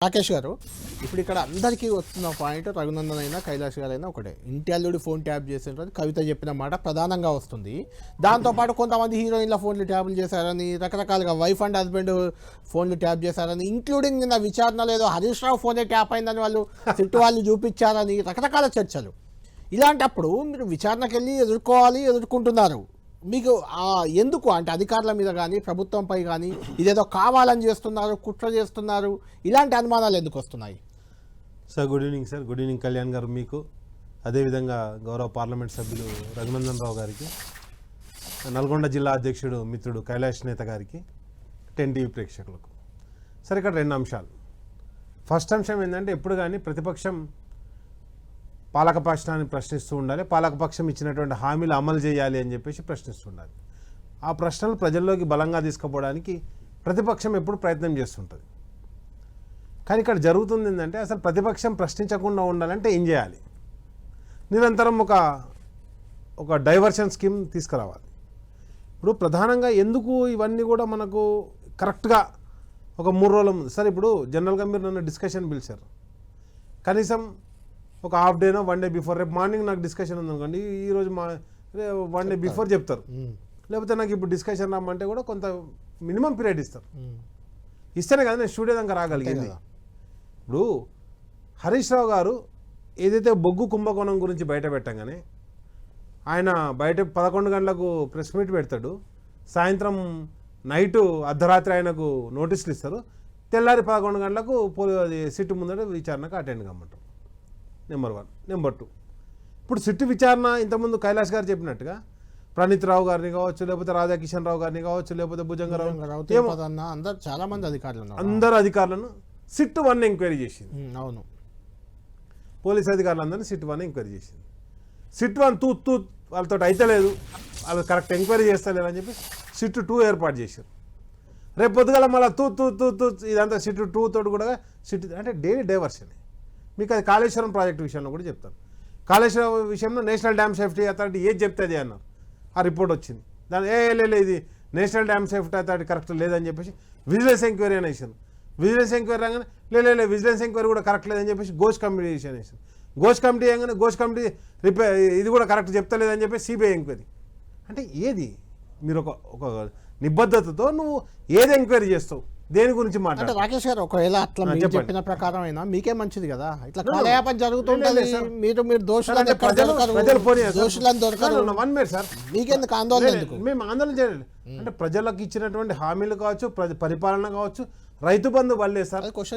రాకేష్ గారు, ఇప్పుడు ఇక్కడ అందరికీ వస్తున్న పాయింట్ రఘునందన్ అయినా కైలాష్ గారైనా ఒకటే, ఇంటి అల్లుడి ఫోన్ ట్యాప్ చేసినట్టు కవిత చెప్పిన మాట ప్రధానంగా వస్తుంది. దాంతోపాటు కొంతమంది హీరోయిన్ల ఫోన్లు ట్యాపులు చేశారని, రకరకాలుగా వైఫ్ అండ్ హస్బెండ్ ఫోన్లు ట్యాప్ చేశారని, ఇంక్లూడింగ్ నిన్న విచారణలో ఏదో హరీష్ రావు ఫోనే ట్యాప్ అయిందని వాళ్ళు తిట్టు వాళ్ళు చూపించారని రకరకాల చర్చలు. ఇలాంటప్పుడు మీరు విచారణకు వెళ్ళి ఎదుర్కొంటున్నారు. మీకు ఎందుకు అంటే అధికారుల మీద కానీ ప్రభుత్వంపై కానీ ఇదేదో కావాలని చేస్తున్నారు, కుట్ర చేస్తున్నారు, ఇలాంటి అనుమానాలు ఎందుకు వస్తున్నాయి? Sir good evening sir. Good evening Kalyan గారు మీకు, అదేవిధంగా గౌరవ పార్లమెంట్ సభ్యులు రఘునందన్ రావు గారికి, నల్గొండ జిల్లా అధ్యక్షుడు మిత్రుడు కైలాష్ నేత గారికి, 10 టీవీ ప్రేక్షకులకు. సరే, ఇక్కడ 2 అంశాలు. ఫస్ట్ అంశం ఏంటంటే, ఎప్పుడు కానీ ప్రతిపక్షం పాలకపక్షాన్ని ప్రశ్నిస్తూ ఉండాలి, పాలకపక్షం ఇచ్చినటువంటి హామీలు అమలు చేయాలి అని చెప్పేసి ప్రశ్నిస్తూ ఉండాలి. ఆ ప్రశ్నలు ప్రజల్లోకి బలంగా తీసుకుపోవడానికి ప్రతిపక్షం ఎప్పుడు ప్రయత్నం చేస్తుంటుంది. కానీ ఇక్కడ జరుగుతుంది ఏంటంటే, అసలు ప్రతిపక్షం ప్రశ్నించకుండా ఉండాలంటే ఏం చేయాలి? నిరంతరం ఒక డైవర్షన్ స్కీమ్ తీసుకురావాలి. ఇప్పుడు ప్రధానంగా ఎందుకు ఇవన్నీ కూడా మనకు కరెక్ట్గా ఒక 3 రోజుల ముందు, సరే ఇప్పుడు జనరల్గా మీరు నన్ను డిస్కషన్ పిలిచారు, కనీసం ఒక హాఫ్ డేనో 1 డే బిఫోర్, రేపు మార్నింగ్ నాకు డిస్కషన్ ఉందనుకోండి, ఈరోజు 1 డే బిఫోర్ చెప్తారు. లేకపోతే నాకు ఇప్పుడు డిస్కషన్ రమ్మంటే కూడా కొంత మినిమం పీరియడ్ ఇస్తారు. ఇస్తేనే కదా నేను స్టూడియో దాకా రాగలిగింది. ఇప్పుడు హరీష్ రావు గారు ఏదైతే బొగ్గు కుంభకోణం గురించి బయట పెట్టగానే ఆయన బయట 11 గంటలకు ప్రెస్ మీట్ పెడతాడు, సాయంత్రం నైటు అర్ధరాత్రి ఆయనకు నోటీసులు ఇస్తారు, తెల్లారి 11 గంటలకు సిట్టు ముందర విచారణకు అటెండ్ కమ్మంటారు. నెంబర్ 1. నెంబర్ 2, ఇప్పుడు సిట్టు విచారణ ఇంతకుముందు కైలాష్ గారు చెప్పినట్టుగా ప్రణీత్ రావు గారిని కావచ్చు, లేకపోతే రాధాకిషన్ రావు గారిని కావచ్చు, లేకపోతే భుజంగరావు, చాలా మంది అధికారులు, అందరు అధికారులను సిట్టు 1 ఎంక్వైరీ చేసింది. అవును, పోలీస్ అధికారులందరినీ సిట్టు 1 ఎంక్వైరీ చేసింది. సిట్టు 1 తూ వాళ్ళతో అయితే లేదు, వాళ్ళు కరెక్ట్ ఎంక్వైరీ చేస్తలేరు అని చెప్పి సిట్టు 2 ఏర్పాటు చేశారు. రేపు పొద్దుగల మళ్ళీ తూ ఇదంతా సిట్టు 2 తోటి కూడా సిట్టు అంటే డైవర్షన్. మీకు అది కాళేశ్వరం ప్రాజెక్టు విషయంలో కూడా చెప్తాను. కాళేశ్వరం విషయంలో నేషనల్ డ్యామ్ సేఫ్టీ అథారిటీ ఏది చెప్తుంది అన్నారు, ఆ రిపోర్ట్ వచ్చింది. దాని ఇది national dam safety authority correct లేదని చెప్పేసి విజిలెన్స్ ఎంక్వైరీ అని వేసాను. విజిలెన్స్ ఎంక్వైరీ రాగానే విజిలెన్స్ ఎంక్వైరీ కూడా కరెక్ట్ లేదని చెప్పేసి ఘోష్ కమిటీ వేసాను. ఘోష్ కమిటీ అనగానే ఘోష్ కమిటీ ఇది కూడా కరెక్ట్ చెప్తలేదని చెప్పేసి సిబిఐ ఎంక్వైరీ. అంటే ఏది మీరు ఒక నిబద్ధతతో నువ్వు ఏది ఎంక్వైరీ చేస్తావు, దేని గురించి మాట్లాడు? రాకేష్ గారు, ఒకవేళ అట్లా మీరు చెప్పిన ప్రకారం అయినా మీకే మంచిది కదా, ఇట్లా కాలయాపన జరుగుతుంటుంది, మీరు దోషులను దొరకరు, మీకెందుకు ఆందోళన? మేము ఆందోళన చేయాలి అంటే ప్రజలకు ఇచ్చినటువంటి హామీలు కావచ్చు, పరిపాలన కావచ్చు, రైతు బంధు వల్లే సార్.